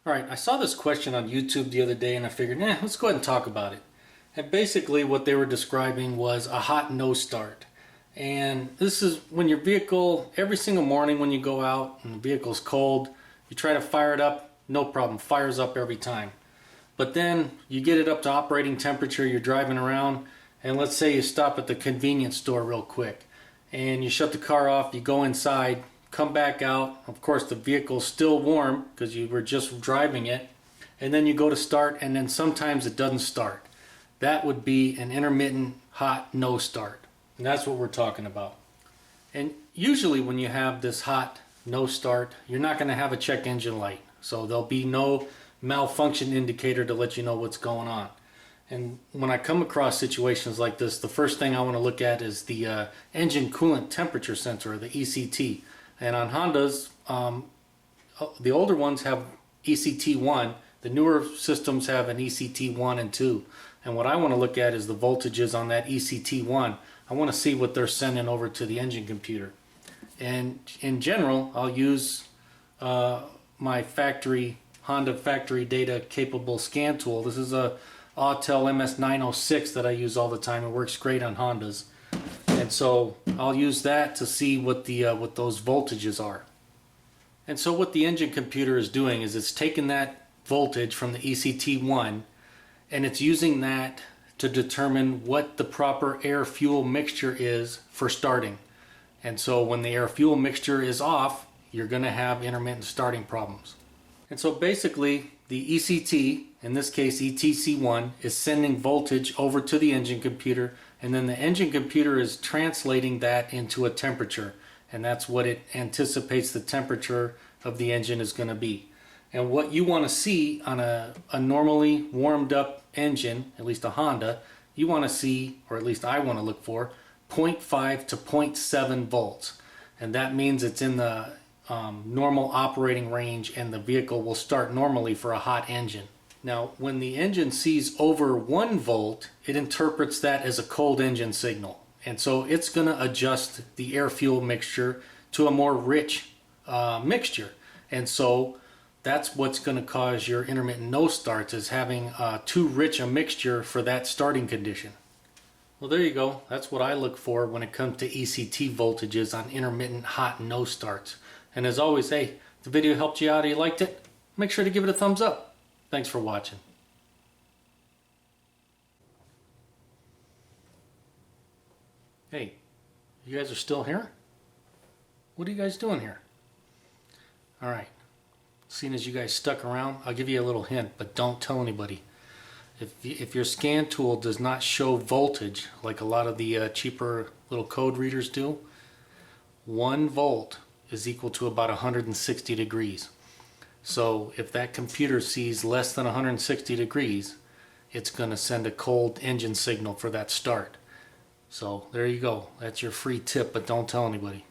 Alright, I saw this question on YouTube the other day and I figured, let's go ahead and talk about it. And basically what they were describing was a hot no start. And this is when your vehicle, every single morning when you go out and the vehicle's cold, you try to fire it up, no problem, fires up every time. But then you get it up to operating temperature, you're driving around, and let's say you stop at the convenience store real quick and you shut the car off, you go inside, come back out, of course the vehicle's still warm because you were just driving it, and then you go to start and then sometimes it doesn't start. That would be an intermittent hot no start, and that's what we're talking about. And usually when you have this hot no start, you're not going to have a check engine light, so there'll be no malfunction indicator to let you know what's going on. And when I come across situations like this, the first thing I want to look at is the engine coolant temperature sensor, or the ECT. And on Hondas, the older ones have ECT1, the newer systems have an ECT1 and 2. And what I want to look at is the voltages on that ECT1. I want to see what they're sending over to the engine computer. And in general, I'll use my Honda factory data capable scan tool. This is a Autel MS906 that I use all the time. It works great on Hondas. And so I'll use that to see what those voltages are. And so what the engine computer is doing is it's taking that voltage from the ECT1 and it's using that to determine what the proper air-fuel mixture is for starting. And so when the air-fuel mixture is off, you're going to have intermittent starting problems. And so basically the ECT, in this case ETC1, is sending voltage over to the engine computer, and then the engine computer is translating that into a temperature, and that's what it anticipates the temperature of the engine is going to be. And what you want to see on a normally warmed up engine, at least a Honda, you want to see, or at least I want to look for, 0.5 to 0.7 volts. And that means it's in the normal operating range and the vehicle will start normally for a hot engine. Now, when the engine sees over 1 volt, it interprets that as a cold engine signal. And so it's going to adjust the air-fuel mixture to a more rich mixture. And so that's what's going to cause your intermittent no starts, is having too rich a mixture for that starting condition. Well, there you go. That's what I look for when it comes to ECT voltages on intermittent hot no starts. And as always, hey, if the video helped you out or you liked it, make sure to give it a thumbs up. Thanks for watching. Hey, you guys are still here? What are you guys doing here? Alright, seeing as you guys stuck around, I'll give you a little hint, but don't tell anybody. If your scan tool does not show voltage, like a lot of the cheaper little code readers do, 1 volt is equal to about 160 degrees. So if that computer sees less than 160 degrees, it's going to send a cold engine signal for that start. So there you go. That's your free tip, but don't tell anybody.